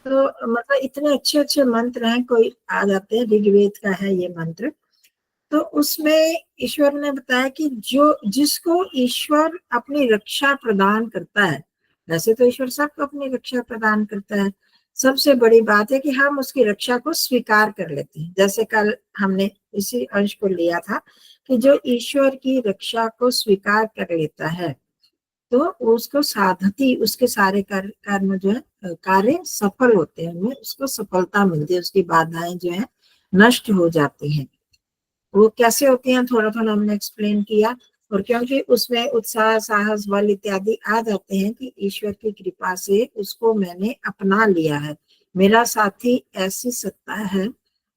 तो मतलब इतने अच्छे अच्छे मंत्र हैं, कोई आ जाते हैं, ऋग्वेद का है ये मंत्र। तो उसमें ईश्वर ने बताया कि जो जिसको ईश्वर अपनी रक्षा प्रदान करता है, वैसे तो ईश्वर सबको अपनी रक्षा प्रदान करता है, सबसे बड़ी बात है कि हम उसकी रक्षा को स्वीकार कर लेते हैं। जैसे कल हमने इसी अंश को लिया था कि जो ईश्वर की रक्षा को स्वीकार कर लेता है तो उसको साधती, उसके सारे कर्म जो है कार्य सफल होते हैं, उनमें उसको सफलता मिलती है, उसकी बाधाएं जो है नष्ट हो जाती हैं। वो कैसे होती हैं थोड़ा थोड़ा हमने एक्सप्लेन किया। और क्योंकि उसमें उत्साह, साहस, बल इत्यादि आ जाते हैं कि ईश्वर की कृपा से उसको मैंने अपना लिया है, मेरा साथी ऐसी सत्ता है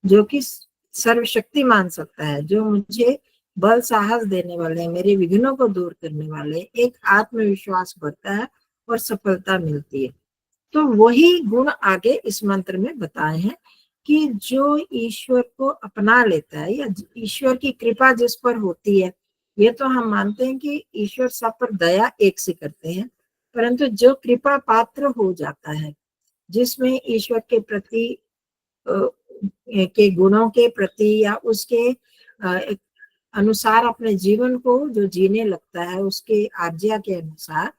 जो कि सर्वशक्तिमान सत्ता है, जो मुझे बल साहस देने वाले, मेरे विघ्नों को दूर करने वाले, एक आत्मविश्वास बढ़ता है और सफलता मिलती है। तो वही गुण आगे इस मंत्र में बताए हैं कि जो ईश्वर को अपना लेता है या ईश्वर की कृपा जिस पर होती है, ये तो हम मानते हैं कि ईश्वर सब पर दया एक से करते हैं, परंतु जो कृपा पात्र हो जाता है, जिसमें ईश्वर के प्रति के गुणों के प्रति या उसके अनुसार अपने जीवन को जो जीने लगता है, उसके आज्ञा के अनुसार,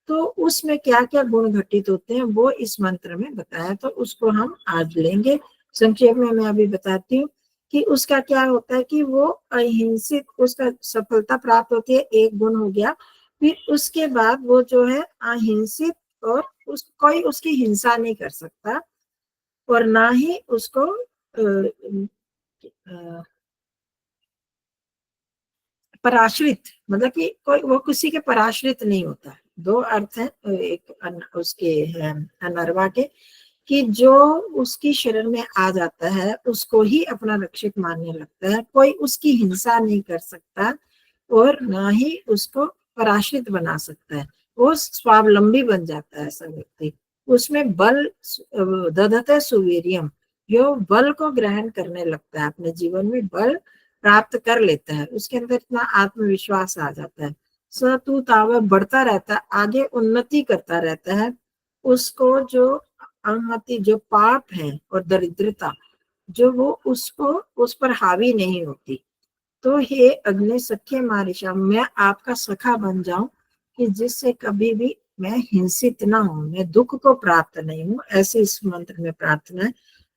तो उसमें क्या क्या गुण घटित होते हैं वो इस मंत्र में बताया। तो उसको हम आज लेंगे। संक्षेप में मैं अभी बताती हूँ कि उसका क्या होता है कि वो अहिंसित, उसका सफलता प्राप्त होती है, एक गुण हो गया। फिर उसके बाद वो जो है अहिंसित, और कोई उसकी हिंसा नहीं कर सकता, और ना ही उसको पराश्रित, मतलब कि कोई वो किसी के पराश्रित नहीं होता है। दो अर्थ है एक उसके है अनर्वा के, कि जो उसकी शरण में आ जाता है उसको ही अपना रक्षक मानने लगता है, कोई उसकी हिंसा नहीं कर सकता और ना ही उसको पराश्रित बना सकता है, वो स्वावलंबी बन जाता है ऐसा व्यक्ति। उसमें बल दधते सुवीर्यम, जो बल को ग्रहण करने लगता है, अपने जीवन में बल प्राप्त कर लेता है, उसके अंदर इतना आत्मविश्वास आ जाता है, सतु ताव बढ़ता रहता है, आगे उन्नति करता रहता है। उसको जो अहंति, जो पाप है और दरिद्रता, जो वो उसको उस पर हावी नहीं होती। तो हे अग्नि सख्य मारिशा, मैं आपका सखा बन जाऊं कि जिससे कभी भी मैं हिंसित ना हूं, मैं दुख को प्राप्त नहीं हूं, ऐसे इस मंत्र में प्रार्थना है।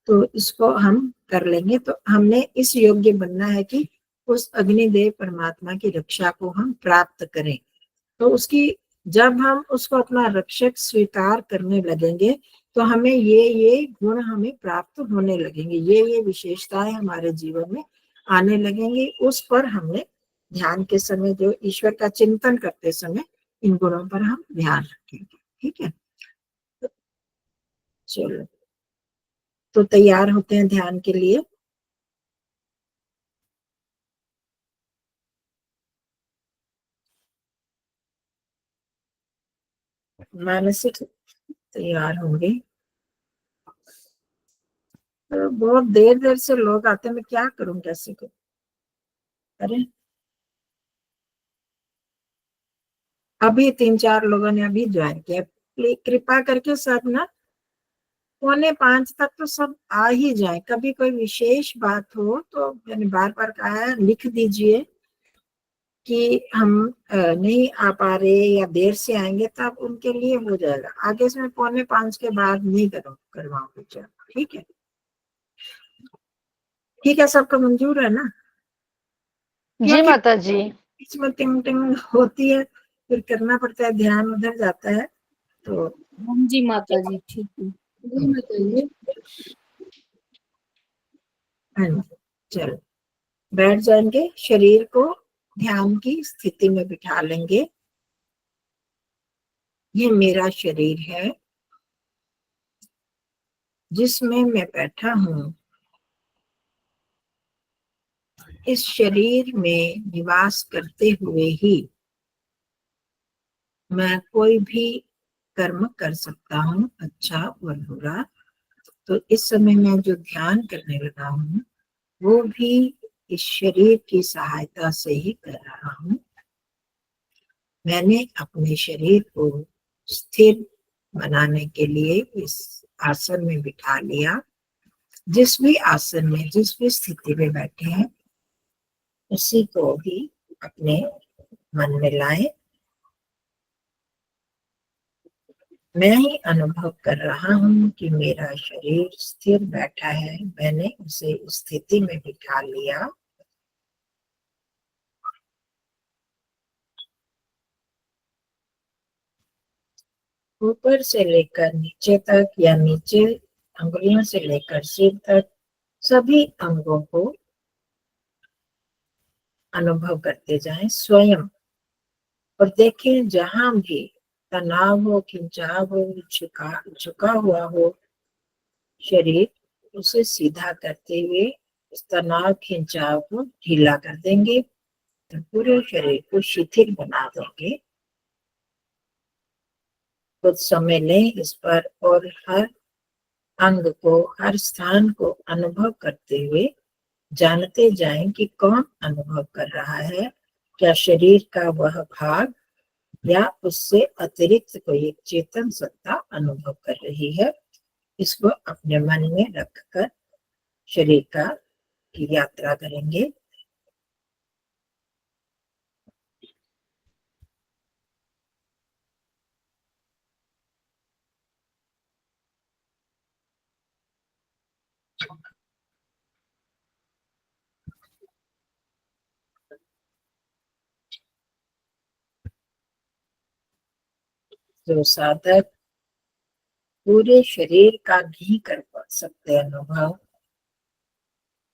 तो इसको हम कर लेंगे। तो हमने इस योग्य बनना है कि उस अग्निदेव परमात्मा की रक्षा को हम प्राप्त करें। तो उसकी, जब हम उसको अपना रक्षक स्वीकार करने लगेंगे तो हमें ये गुण हमें प्राप्त होने लगेंगे, ये विशेषताएं हमारे जीवन में आने लगेंगी। उस पर हमने ध्यान के समय, जो ईश्वर का चिंतन करते समय, इन गुणों पर हम ध्यान रखेंगे। ठीक है, चलो तो तैयार होते हैं ध्यान के लिए। मानसिक तैयार होंगे। तो बहुत देर देर से लोग आते हैं, मैं क्या करूं, कैसे करूं। अरे अभी 3-4 लोगों ने अभी ज्वाइन किया। कृपा करके सब ना 4:45 तक तो सब आ ही जाए। कभी कोई विशेष बात हो तो मैंने बार बार कहा है, लिख दीजिए कि हम नहीं आ पा रहे या देर से आएंगे, तब उनके लिए हो जाएगा। आगे से मैं 4:45 के बाद नहीं करवाऊंगी। ठीक है, ठीक है, सबका मंजूर है ना? जी क्योंकि माता जी। बीच में टिंग टिंग होती है, फिर करना पड़ता है, ध्यान उधर जाता है। तो हाँ जी माता जी, ठीक है, जी माता जी। हाँ जी, चलो बैठ जाएंगे, शरीर को ध्यान की स्थिति में बिठा लेंगे। ये मेरा शरीर है जिसमें मैं बैठा हूँ। इस शरीर में निवास करते हुए ही मैं कोई भी कर्म कर सकता हूँ, अच्छा और बुरा। तो इस समय मैं जो ध्यान करने लगा हूँ वो भी इस शरीर की सहायता से ही कर रहा हूँ। मैंने अपने शरीर को स्थिर बनाने के लिए इस आसन में बिठा लिया। जिस भी आसन में, जिस भी स्थिति में बैठे हैं, उसी को भी अपने मन में लाएं। मैं ही अनुभव कर रहा हूं कि मेरा शरीर स्थिर बैठा है, मैंने उसे स्थिति में बिठा लिया। ऊपर से लेकर नीचे तक या नीचे अंगुलियों से लेकर सिर तक सभी अंगों को अनुभव करते जाएं स्वयं, और देखें जहां भी तनाव हो, खिंचाव हो, झुका हुआ हो शरीर, उसे सीधा करते हुए इस तनाव खिंचाव को ढीला कर देंगे, तो पूरे शरीर को शिथिल बना देंगे। कुछ समय लें इस पर और हर अंग को, हर स्थान को अनुभव करते हुए जानते जाएं कि कौन अनुभव कर रहा है, क्या शरीर का वह भाग या उससे अतिरिक्त कोई एक चेतन सत्ता अनुभव कर रही है। इसको अपने मन में रखकर शरीर की यात्रा करेंगे। जो साधक पूरे शरीर का नहीं कर सकते अनुभव,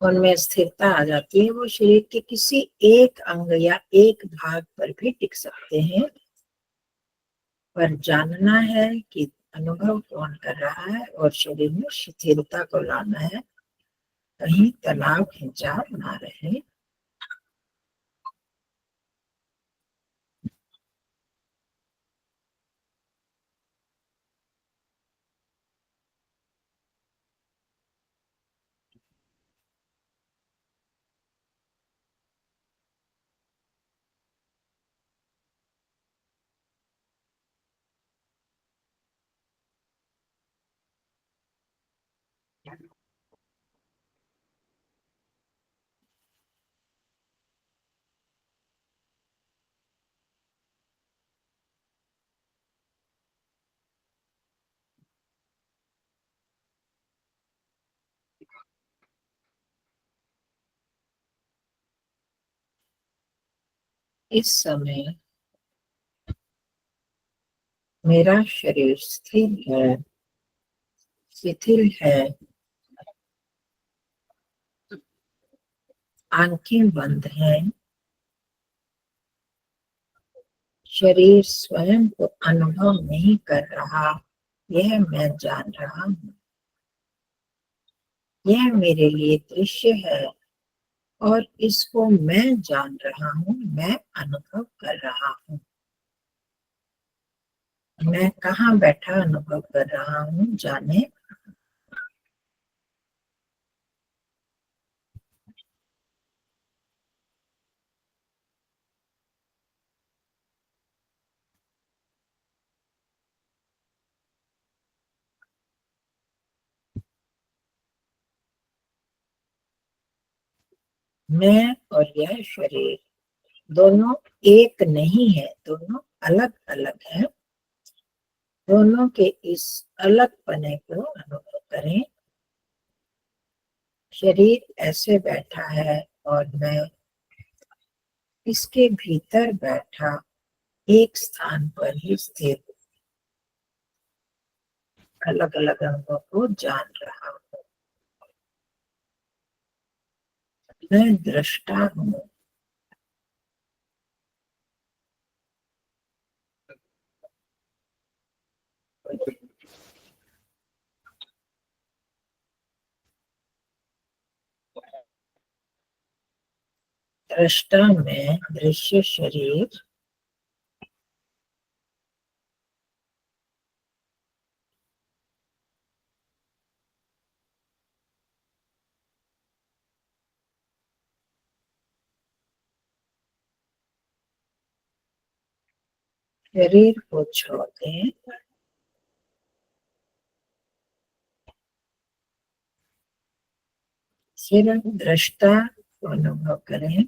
उनमें स्थिरता आ जाती है, वो शरीर के किसी एक अंग या एक भाग पर भी टिक सकते हैं। पर जानना है कि अनुभव कौन कर रहा है और शरीर में शिथिलता को लाना है, कहीं तनाव खिंचाव ना रहे। इस समय मेरा शरीर स्थिर है, शिथिल है, आंखें बंद हैं, शरीर स्वयं को अनुभव नहीं कर रहा, यह मैं जान रहा हूँ। यह मेरे लिए दृश्य है और इसको मैं जान रहा हूँ, मैं अनुभव कर रहा हूँ। मैं कहाँ बैठा अनुभव कर रहा हूँ, जाने। मैं और यह शरीर दोनों एक नहीं है, दोनों अलग अलग है। दोनों के इस अलग पने को अनुभव करें। शरीर ऐसे बैठा है और मैं इसके भीतर बैठा एक स्थान पर ही स्थिर अलग अलग अंगों को जान रहा हूँ। मैं दृष्टा हूँ। दृष्टा में दृश्य शरीर, शरीर को छोड़ दें। फिर दृष्टा को अनुभव करें।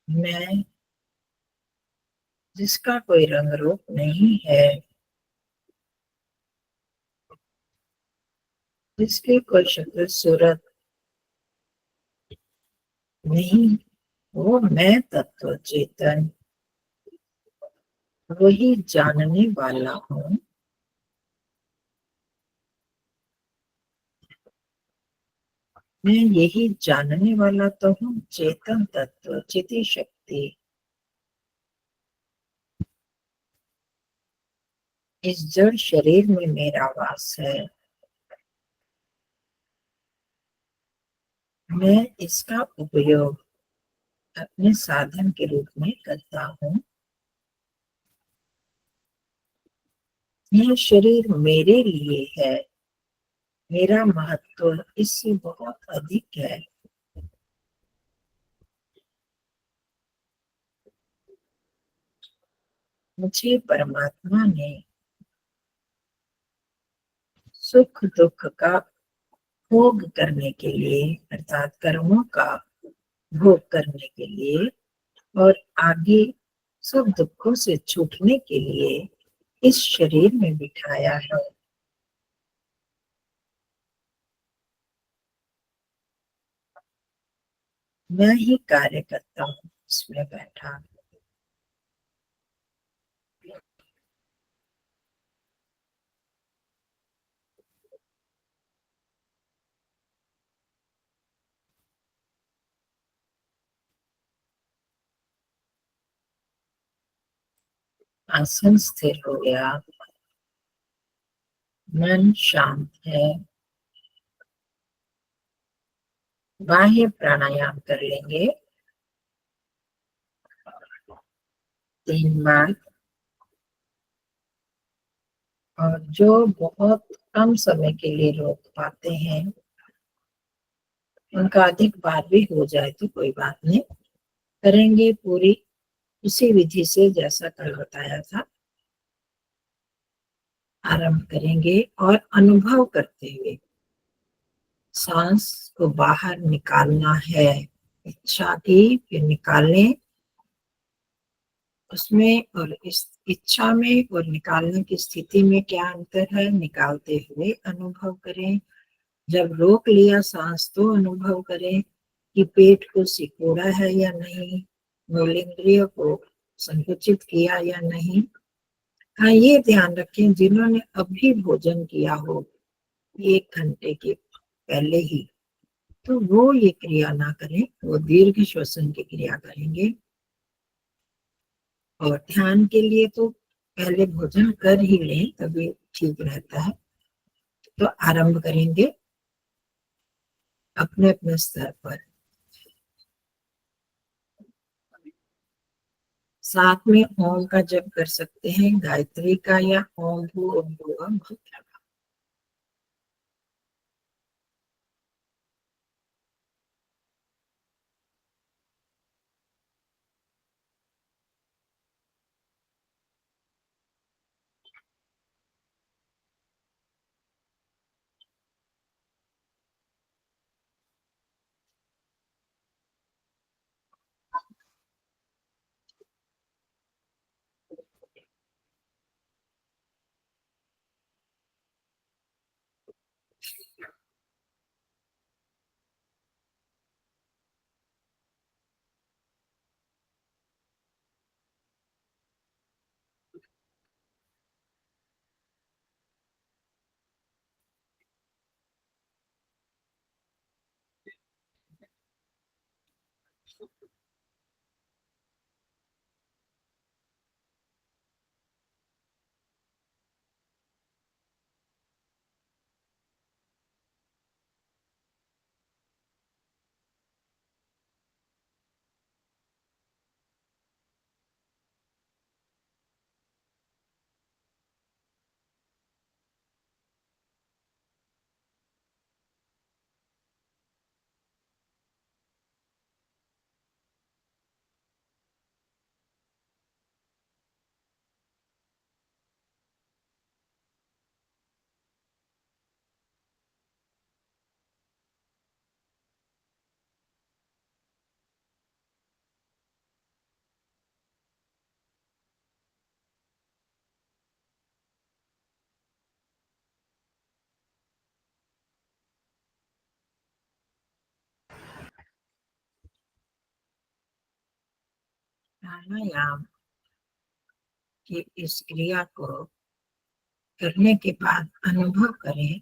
मैं जिसका कोई रंग रूप नहीं है, जिसकी कोई शक्ल सूरत नहीं, वो मैं तत्व चेतन वही जानने वाला हूँ। मैं यही जानने वाला तो हूँ, चेतन तत्व चिति शक्ति इस जड़ शरीर में मेरा वास है। मैं इसका उपयोग अपने साधन के रूप में करता हूँ। यह शरीर मेरे लिए है, मेरा महत्व इससे बहुत अधिक है। मुझे परमात्मा ने सुख दुख का भोग करने के लिए अर्थात कर्मों का भोग करने के लिए और आगे सुख दुखों से छूटने के लिए इस शरीर में बिठाया है। मैं ही कार्य करता हूँ इसमें बैठा। आसन स्थिर हो गया, मन शांत है। बाह्य प्राणायाम कर लेंगे 3 बार। और जो बहुत कम समय के लिए रोक पाते हैं, उनका अधिक बार भी हो जाए तो कोई बात नहीं, करेंगे पूरी उसी विधि से जैसा कल बताया था। आरंभ करेंगे और अनुभव करते हुए सांस को बाहर निकालना है। इच्छा की फिर निकालने, उसमें और इस इच्छा में और निकालने की स्थिति में क्या अंतर है, निकालते हुए अनुभव करें। जब रोक लिया सांस तो अनुभव करें कि पेट को सिकोड़ा है या नहीं, मूलेंद्रिय को संकुचित किया या नहीं। हाँ, ये ध्यान रखें जिन्होंने अभी भोजन किया हो 1 घंटे के पहले ही, तो वो ये क्रिया ना करें, वो दीर्घ श्वसन की क्रिया करेंगे। और ध्यान के लिए तो पहले भोजन कर ही लें, तभी ठीक रहता है। तो आरंभ करेंगे अपने अपने स्तर पर। साथ में ओम का जप कर सकते हैं, गायत्री का या ओम भूर्भुवः मंत्र। प्राणायाम की इस क्रिया को करने के बाद अनुभव करें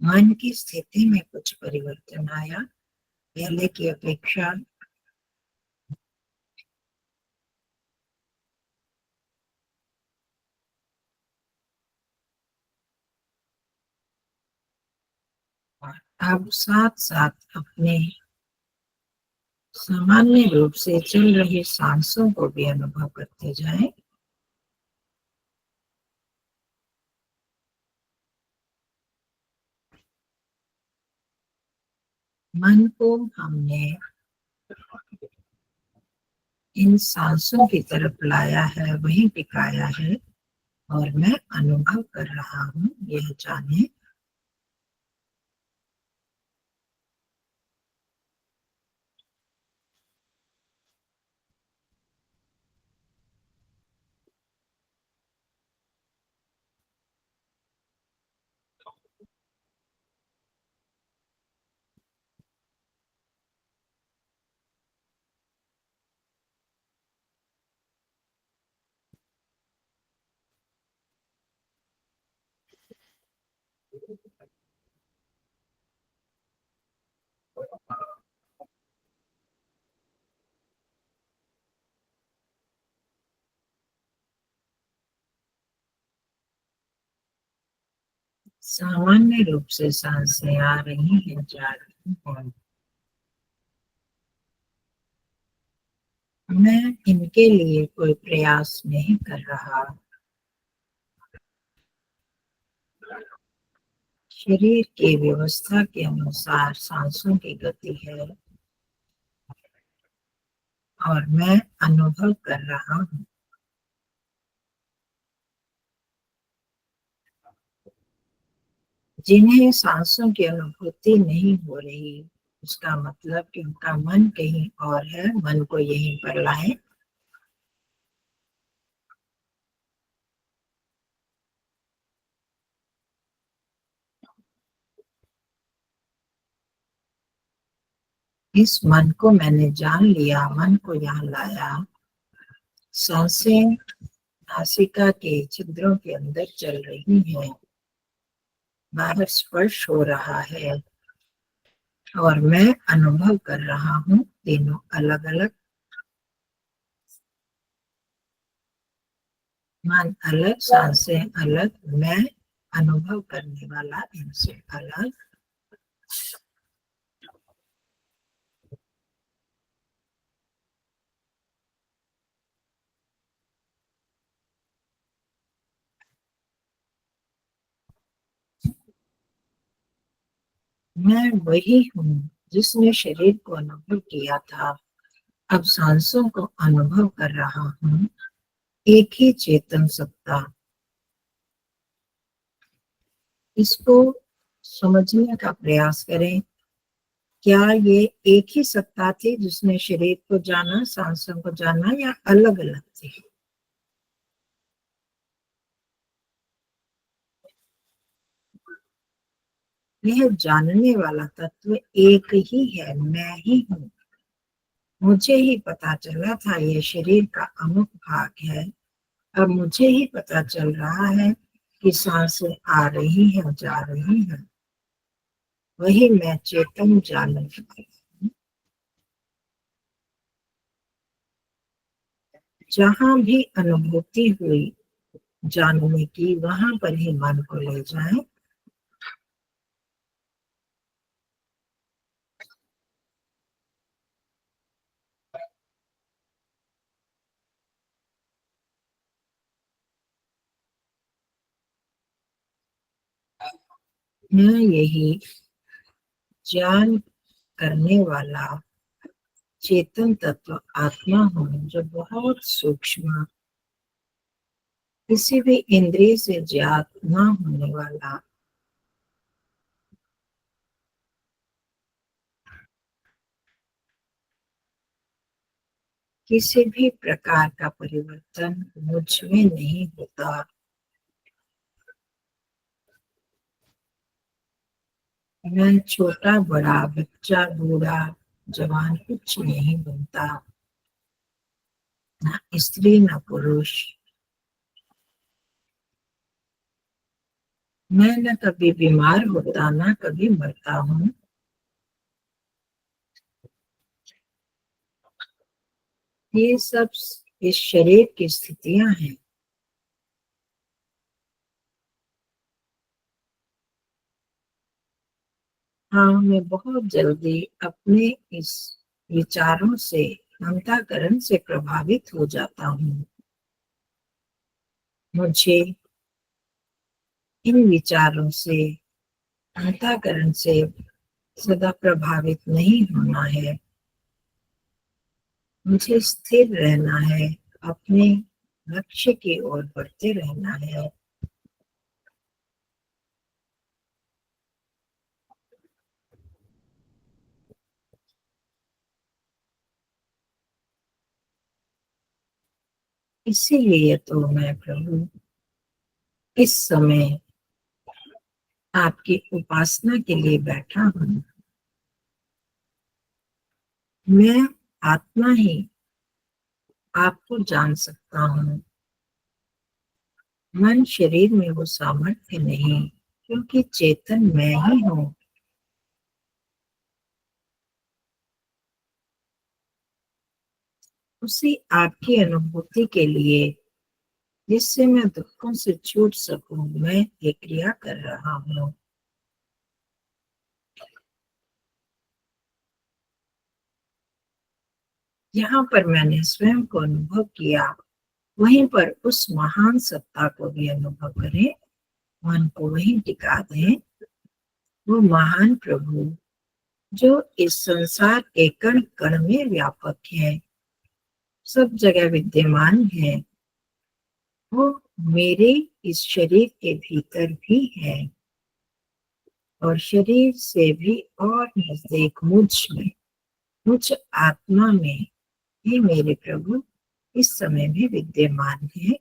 मन की स्थिति में कुछ परिवर्तन आया, पहले की अपेक्षा और अब साथ साथ अपने सामान्य रूप से चल रही सांसों को भी अनुभव करते जाएं। मन को हमने इन सांसों की तरफ लाया है, वहीं टिकाया है और मैं अनुभव कर रहा हूँ, यह जाने। सामान्य रूप से सांसें आ रही हैं, जा रही हैं। मैं इनके लिए कोई प्रयास नहीं कर रहा। शरीर की व्यवस्था के अनुसार सांसों की गति है और मैं अनुभव कर रहा हूँ। जिन्हें सांसों की अनुभूति नहीं हो रही, उसका मतलब कि उनका मन कहीं और है, मन को यहीं पर लाए। इस मन को मैंने जान लिया, मन को यहाँ लाया। सांसें नासिका के छिद्रों के अंदर चल रही हैं, बाहर स्पर्श हो रहा है और मैं अनुभव कर रहा हूँ। तीनों अलग अलग, मन अलग, सांसें अलग, मैं अनुभव करने वाला इनसे अलग। मैं वही हूँ जिसने शरीर को अनुभव किया था, अब सांसों को अनुभव कर रहा हूँ। एक ही चेतन सत्ता। इसको समझने का प्रयास करें। क्या ये एक ही सत्ता थी जिसने शरीर को जाना, सांसों को जाना, या अलग अलग थी? यह जानने वाला तत्व एक ही है, मैं ही हूँ। मुझे ही पता चला था यह शरीर का अमुक भाग है, अब मुझे ही पता चल रहा है कि सांसें आ रही हैं, जा रही हैं। वही मैं चेतन जानने वाला। जहां भी अनुभूति हुई जानने की, वहां पर ही मन को ले जाएं। मैं यही जान करने वाला चेतन तत्व आत्मा हूँ, जो बहुत सूक्ष्म, किसी भी इंद्रिय से ज्ञात न होने वाला, किसी भी प्रकार का परिवर्तन मुझ में नहीं होता। मैं छोटा बड़ा, बच्चा बूढ़ा जवान कुछ नहीं बनता। ना स्त्री ना पुरुष, मैं न कभी बीमार होता ना कभी मरता हूँ। ये सब इस शरीर की स्थितियां हैं। हाँ, मैं बहुत जल्दी अपने इस विचारों से, अंतःकरण से प्रभावित हो जाता हूँ। मुझे इन विचारों से, अंतःकरण से सदा प्रभावित नहीं होना है। मुझे स्थिर रहना है, अपने लक्ष्य की ओर बढ़ते रहना है। इसीलिए तो मैं प्रभु इस समय आपकी उपासना के लिए बैठा हूँ। मैं आत्मा ही आपको जान सकता हूँ। मन शरीर में वो सामर्थ्य नहीं, क्योंकि चेतन मैं ही हूँ। उसी आपकी अनुभूति के लिए, जिससे मैं दुखों से छूट सकूं, मैं ये क्रिया कर रहा हूँ। यहाँ पर मैंने स्वयं को अनुभव किया, वहीं पर उस महान सत्ता को भी अनुभव करें। मन को वहीं टिका दें। वो महान प्रभु जो इस संसार के कण कण में व्यापक है, सब जगह विद्यमान है, वो मेरे इस शरीर के भीतर भी है, और शरीर से भी और नजदीक मुझ में, मुझ आत्मा में ही मेरे प्रभु इस समय भी विद्यमान है।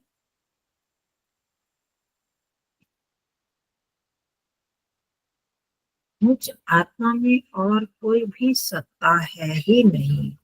मुझ आत्मा में और कोई भी सत्ता है ही नहीं।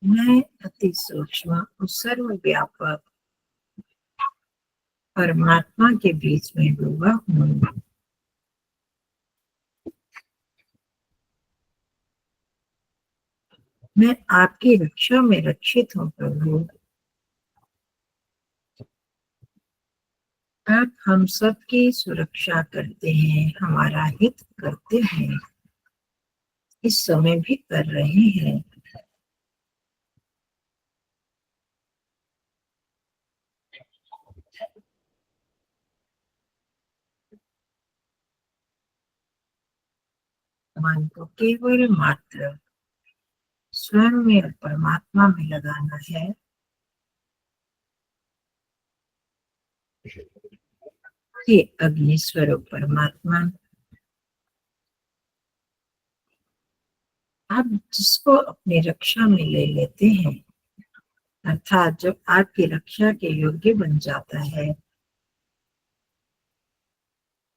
मैं अति सूक्ष्म और सर्वव्यापक परमात्मा के बीच में डूबा हूँ। मैं आपकी रक्षा में रक्षित हूँ प्रभु। आप हम सब की सुरक्षा करते हैं, हमारा हित करते हैं, इस समय भी कर रहे हैं। मन को केवल मात्र स्वयं में और परमात्मा में लगाना है। ये अग्नि स्वरूप परमात्मा, आप जिसको अपनी रक्षा में ले लेते हैं, अर्थात जब आपकी रक्षा के योग्य बन जाता है,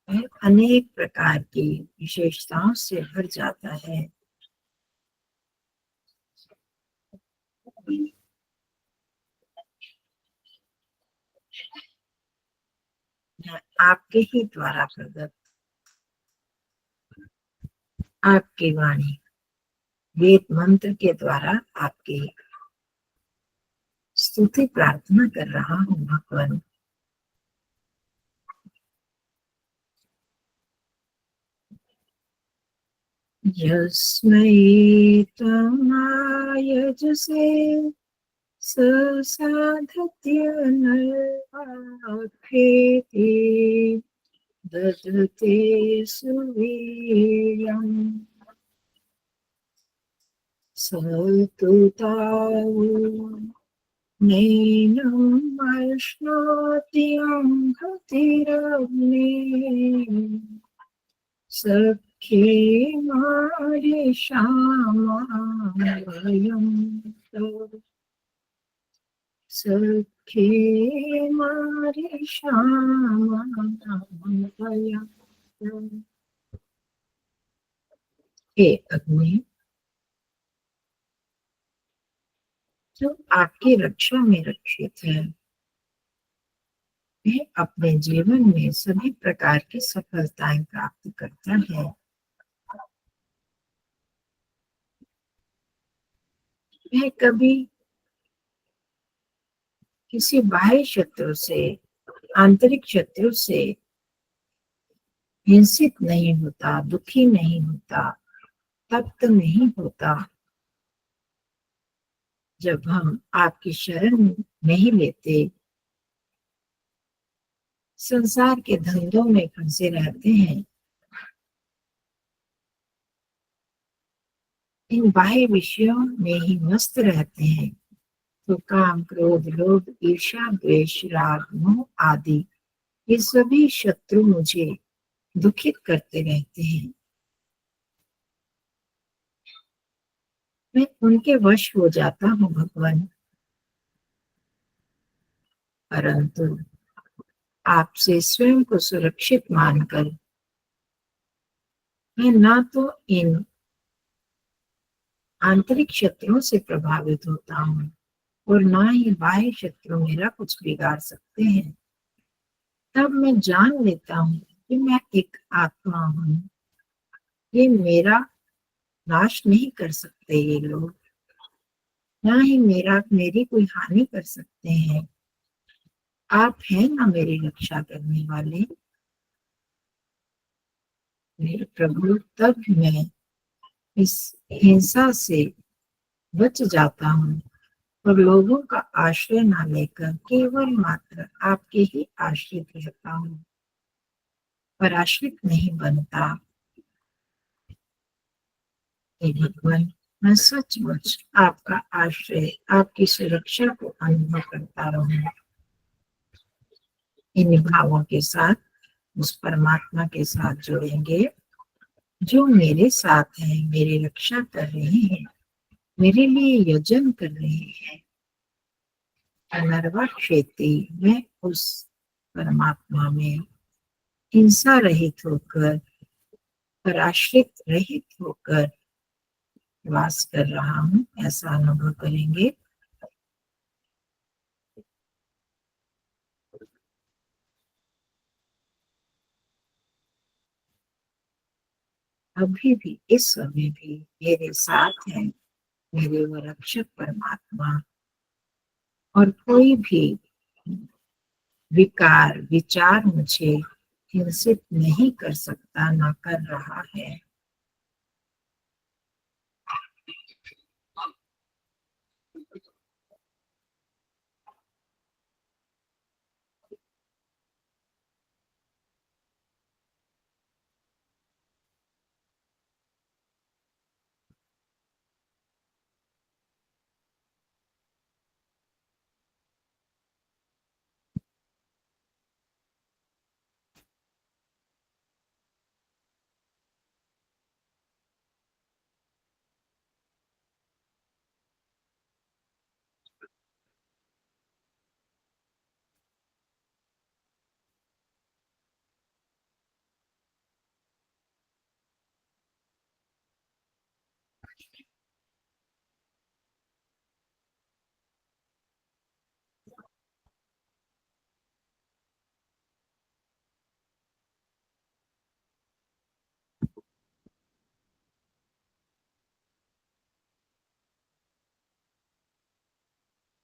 वह अनेक प्रकार की विशेषताओं से भर जाता है। यह आपके ही द्वारा प्रकट, आपकी वाणी वेद मंत्र के द्वारा आपकी स्तुति प्रार्थना कर रहा हूँ भगवान। यस्मै त्वमायजसे ससाधत्य नरवाक्येति ददते सुवीर्यम् स तु तावो नैनम् अश्नोति गतिरग्ने सख्ये मारिषामाभयम् सख्ये मारिषामाभयम्। हे अग्नि, जो आपकी रक्षा में रक्षित है, वह अपने जीवन में सभी प्रकार की सफलताएं प्राप्त करता है। वह कभी किसी बाह्य शत्रु से, आंतरिक शत्रु से हिंसित नहीं होता, दुखी नहीं होता, तप्त नहीं होता। जब हम आपकी शरण नहीं लेते, संसार के धंधों में फंसे रहते हैं, इन बाह्य विषयों में ही मस्त रहते हैं, तो काम, क्रोध, लोभ, ईर्ष्या, द्वेष, राग, मोह आदि ये सभी शत्रु मुझे दुखित करते रहते हैं। मैं उनके वश हो जाता हूँ भगवान, परंतु आपसे स्वयं को सुरक्षित मानकर मैं ना तो इन आंतरिक शत्रुओं से प्रभावित होता हूँ और ना ही बाह्य शत्रु मेरा कुछ बिगाड़ सकते हैं। तब मैं जान लेता हूँ कि मैं एक आत्मा हूँ। ये मेरा नाश नहीं कर सकते ये लोग, ना ही मेरी कोई हानि कर सकते हैं। आप हैं ना मेरी रक्षा करने वाले मेरे प्रभु। तब मैं इस हिंसा से बच जाता हूँ और लोगों का आश्रय ना लेकर केवल मात्र आपके ही आश्रित रहता हूँ, पराश्रित नहीं बनता। हे भगवान, मैं सचमुच आपका आश्रय, आपकी सुरक्षा को अनुभव करता रहूं। इन भावों के साथ उस परमात्मा के साथ जुड़ेंगे जो मेरे साथ है, मेरी रक्षा कर रहे हैं, मेरे लिए यजन कर रहे हैं। अनर्वा क्षेत्री, मैं उस परमात्मा में हिंसा रहित होकर, पराश्रित रहित होकर वास कर रहा हूँ, ऐसा अनुभव करेंगे। अभी भी, इस समय भी मेरे साथ है मेरे वो रक्षक परमात्मा, और कोई भी विकार, विचार मुझे हिंसित नहीं कर सकता, ना कर रहा है।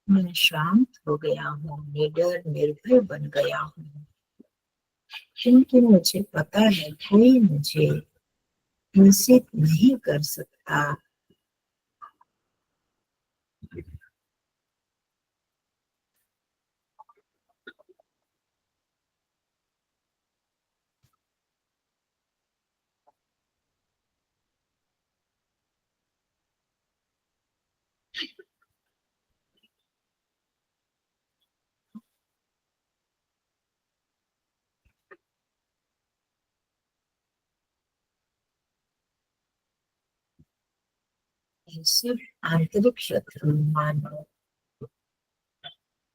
मैं शांत हो गया हूँ, निडर निर्भय बन गया हूँ, क्योंकि मुझे पता है कोई मुझे हिंसित नहीं कर सकता। ये सब आंतरिक शत्रु मानो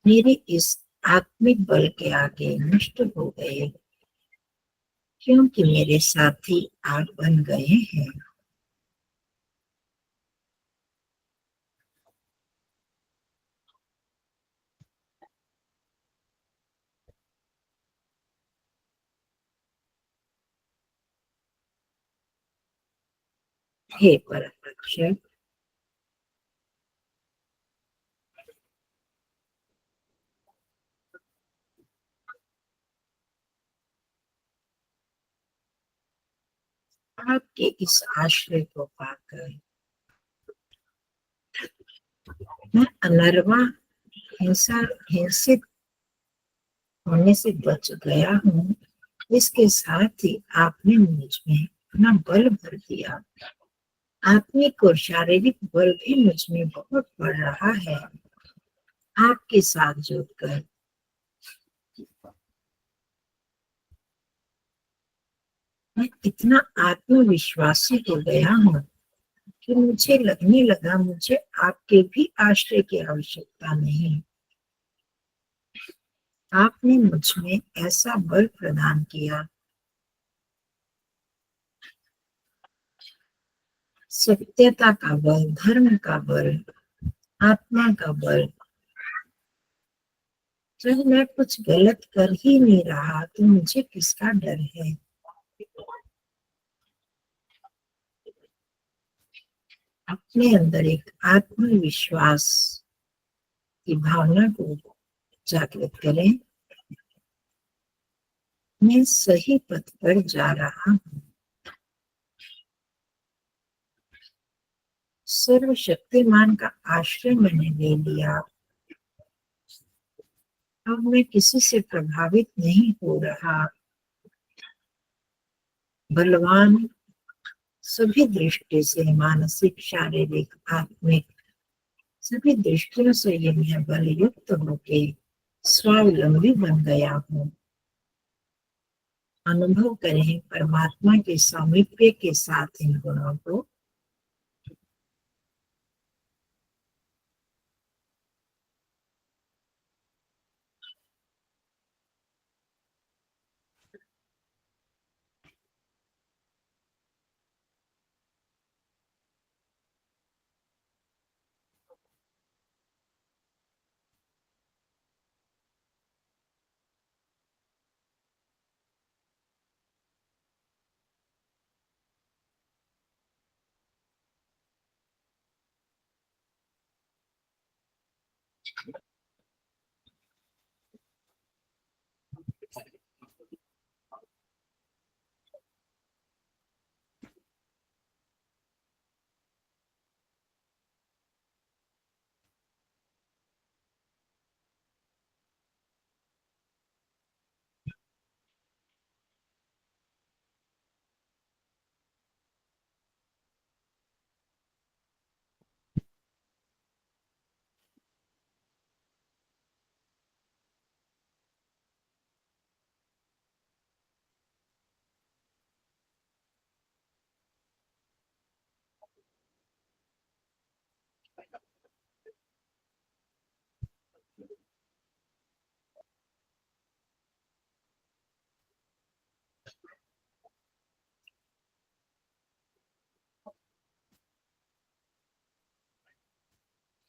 मेरे इस आत्मिक बल के आगे नष्ट हो गए, क्योंकि मेरे साथी आग बन गए हैं। हे परम रक्षक, आपके इस आश्रय को पाकर मैं अनर्वा हिंसित होने से बच गया हूँ। इसके साथ ही आपने मुझ में अपना बल भर दिया। आत्मिक और शारीरिक बल भी मुझ में बहुत बढ़ रहा है। आपके साथ जुड़कर मैं इतना आत्मविश्वासी हो गया हूँ कि मुझे लगने लगा मुझे आपके भी आश्रय की आवश्यकता नहीं। आपने मुझ में ऐसा बल प्रदान किया, सत्यता का बल, धर्म का बल, आत्मा का बल। जब मैं कुछ गलत कर ही नहीं रहा तो मुझे किसका डर है। अपने अंदर एक आत्मविश्वास की भावना को जागृत करें। मैं सही पथ पर जा रहा हूँ। सर्वशक्तिमान का आश्रय मैंने ले लिया। अब मैं किसी से प्रभावित नहीं हो रहा। बलवान सभी दृष्टि से, मानसिक, शारीरिक, आत्मिक सभी दृष्टियों से ये मैं बल युक्त होके स्वावलंबी बन गया हूँ। अनुभव करें परमात्मा के सामीप्य के साथ इन गुणों को।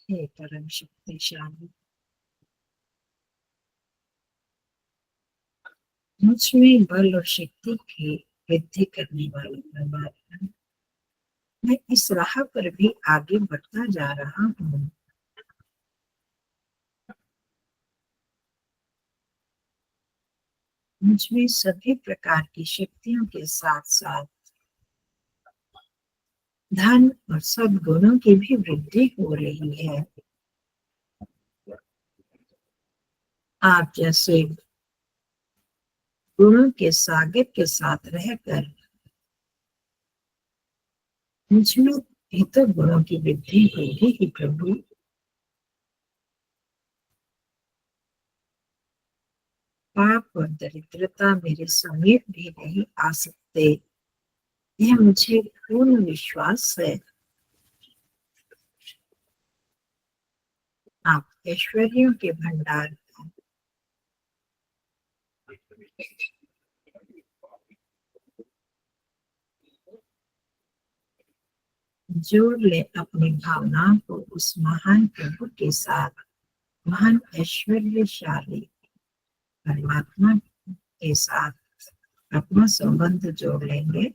हे परम शक्तिशाली, मुझ में बल और शक्ति की वृद्धि करने वाले परमात्मा, मैं इस राह पर भी आगे बढ़ता जा रहा हूँ। मुझ में सभी प्रकार की शक्तियों के साथ साथ धन और सद्गुणों की भी वृद्धि हो रही है। आप जैसे गुणों के सागर के साथ रहकर मुझ में भी तो गुणों की वृद्धि होगी ही प्रभु। पाप और दरिद्रता मेरे समीप भी नहीं आ सकते, यह मुझे पूर्ण विश्वास है। आप ऐश्वर्यों के भंडार हैं। जोड़ ले अपनी भावनाओं को उस महान प्रभु के साथ, महान ऐश्वर्यशाली परमात्मा के साथ अपना संबंध जोड़ लेंगे।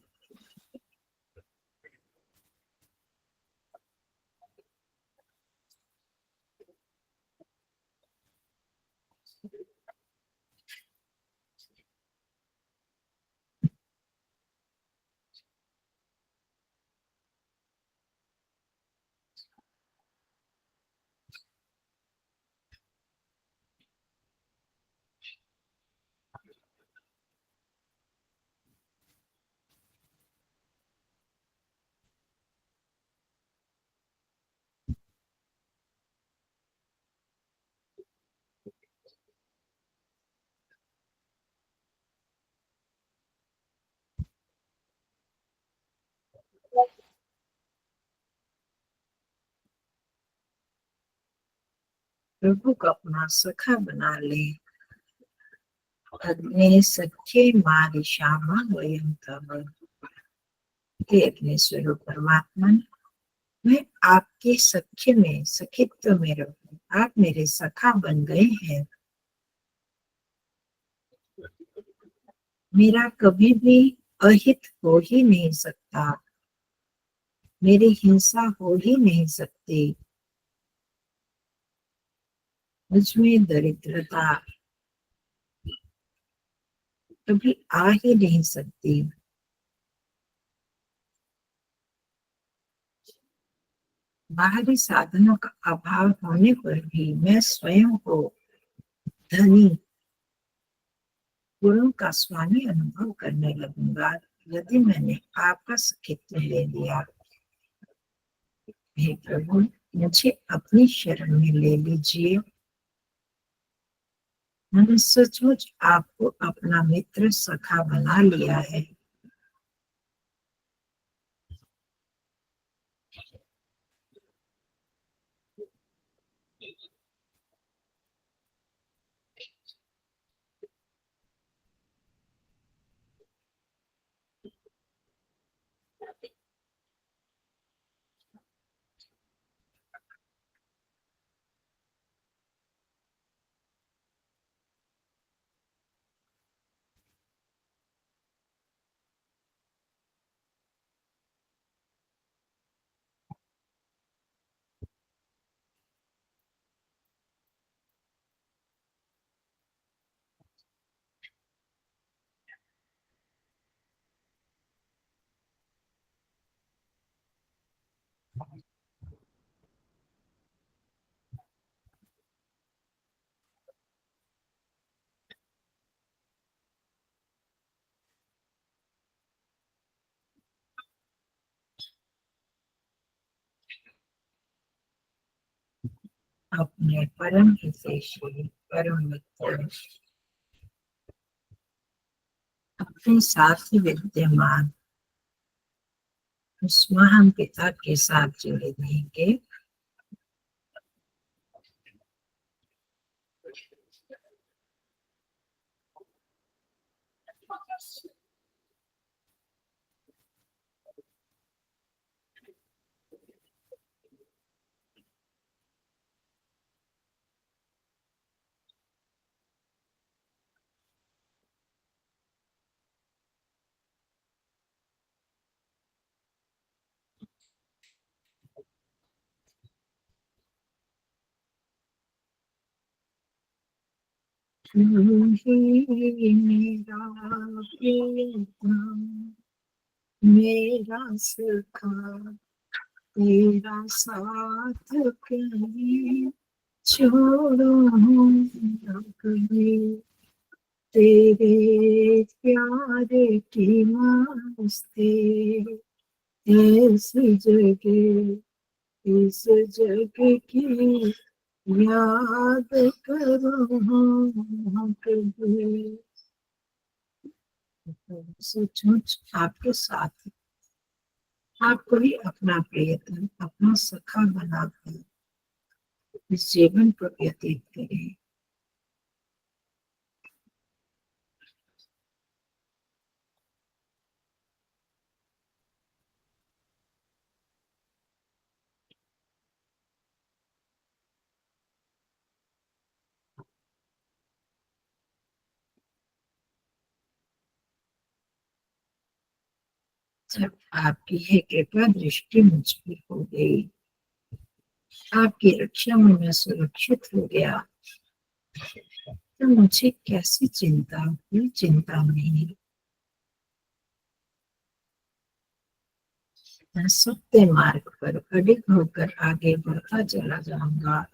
प्रभु को अपना सखा बना ले। अग्नि सखे मारी श्यामा वयम तब। हे अपने स्वरूप परमात्मा, मैं आपके सख्य में, सखित्व में रहूं। आप मेरे सखा बन गए हैं। मेरा कभी भी अहित हो ही नहीं सकता, मेरी हिंसा हो ही नहीं सकती, मुझ में दरिद्रता कभी आ ही नहीं सकती। बाहरी साधनों का अभाव होने पर भी मैं स्वयं को धनी, गुणों का स्वामी अनुभव करने लगूंगा यदि मैंने आपका सखित्व ले लिया। हे प्रभु, मुझे अपनी शरण में ले लीजिए। मैंने सचमुच आपको अपना मित्र सखा बना लिया है। अपने परम हितैषी, परम मित्र, अपने साथ ही विद्यमान उस महान पिता के साथ जुड़े रहेंगे। तू ही मेरा प्रियतम, मेरा सखा, तेरा साथ कहीं छोड़ो न कभी। तेरे प्यारे की मस्ती ऐसी जगह, इस जग की याद करो हम कभी। सचमुच आपके साथ आपको ही अपना प्रियतम, अपना सखा बनाकर इस जीवन को व्यतीत करें। जब आपकी है कृपा दृष्टि मुझ पर हो गई, आपकी रक्षा में मैं सुरक्षित हो गया, तो मुझे कैसी चिंता, कोई चिंता नहीं। मैं सत्य मार्ग पर अडिग होकर आगे बढ़ता चला जाऊंगा।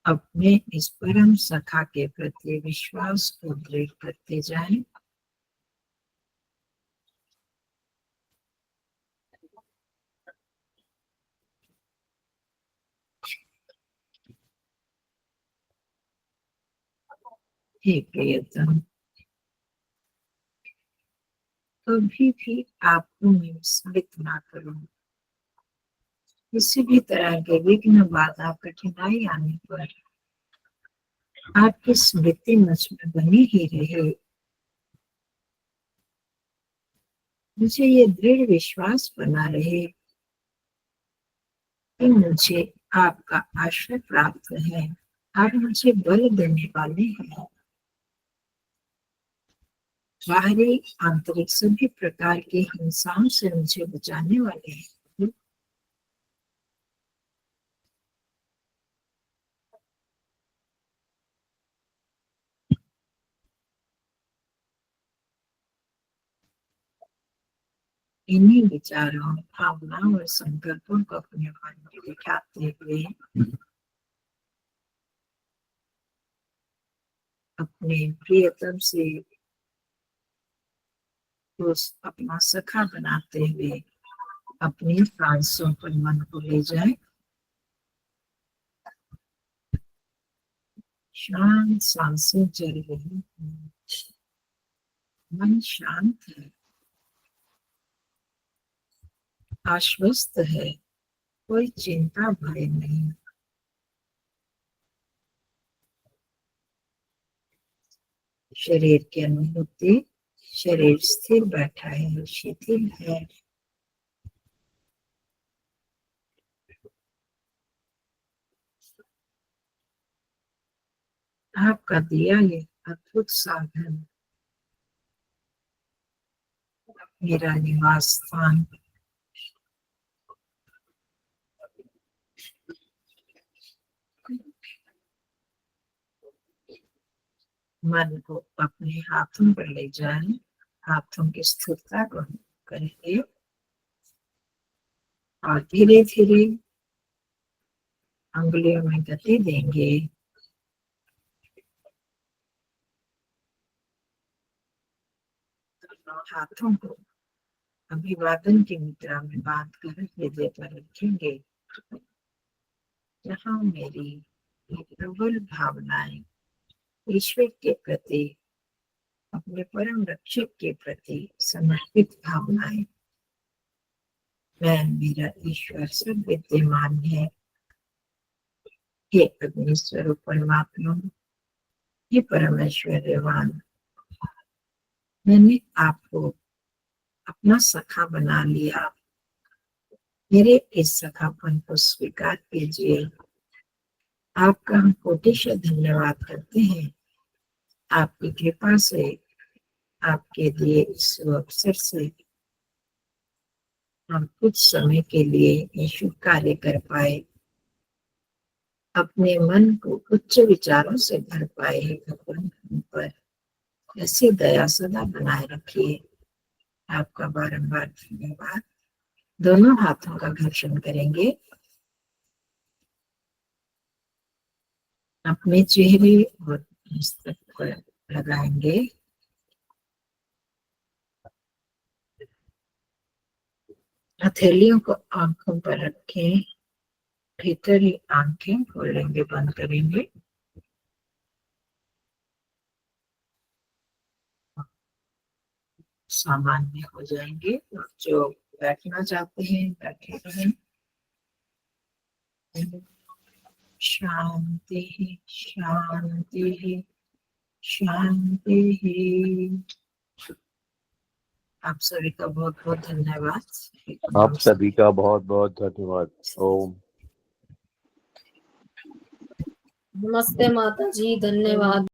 अपने इस परम सखा के प्रति विश्वास को दृढ़ करते जाएं। हे प्रियतम, कभी भी आपको मैं विस्मृत ना करूं। किसी भी तरह के विघ्न, बाधा, कठिनाई आने पर आपकी स्मृति मुझ में बनी ही रहे। मुझे ये दृढ़ विश्वास बना रहे कि मुझे आपका आश्रय प्राप्त है। आप मुझे बल देने वाले हैं, बाहरी आंतरिक सभी प्रकार की हिंसाओं से मुझे बचाने वाले हैं। इन्हीं विचारों, भावनाओं और संकल्पों को अपने मन में दिखाते हुए अपने प्रियतम से अपना सखा बनाते हुए अपनी सांसों पर मन को ले जाए। शांत सांसें चल रही हैं, मन शांत है, आश्वस्त है, कोई चिंता भय नहीं। शरीर की अनुभूति, शरीर स्थिर बैठा है, शिथिल है। आपका दिया ये अद्भुत साधन मेरा निवास स्थान, मन को अपने हाथों पर ले जाएं, हाथों की स्थिरता को करेंगे और धीरे धीरे अंगुलियों में गति देंगे। हाथों को अभिवादन की मुद्रा में बांध कर हृदय पर रखेंगे, जहाँ मेरी प्रबल भावनाएं ईश्वर के प्रति, अपने परम रक्षक के प्रति समर्पित भावनाएं। मैं, मेरा ईश्वर सब विद्यमान है। हे अग्नि स्वरूप परमात्मा, हे परमेश्वरवान, मैंने आपको अपना सखा बना लिया। मेरे इस सखापन को स्वीकार कीजिए। आपका हम कोटिशः धन्यवाद करते हैं। आपकी कृपा से, आपके दिए इस अवसर से हम कुछ समय के लिए ये शुभ कार्य कर पाए, अपने मन को उच्च विचारों से भर पाए। भगवान हम पर ऐसी दया सदा बनाए रखिए। आपका बारंबार धन्यवाद। दोनों हाथों का घर्षण करेंगे, अपने चेहरे और मस्तक पर लगाएंगे। हथेलियों को आंखों पर रखें, भीतरी आंखें खोलेंगे, बंद करेंगे। सामान्य हो जाएंगे। जो बैठना चाहते हैं बैठे रहें। शांति शांति शांति। आप सभी का बहुत बहुत धन्यवाद। आप सभी का बहुत बहुत धन्यवाद। ओम। नमस्ते माता जी, धन्यवाद।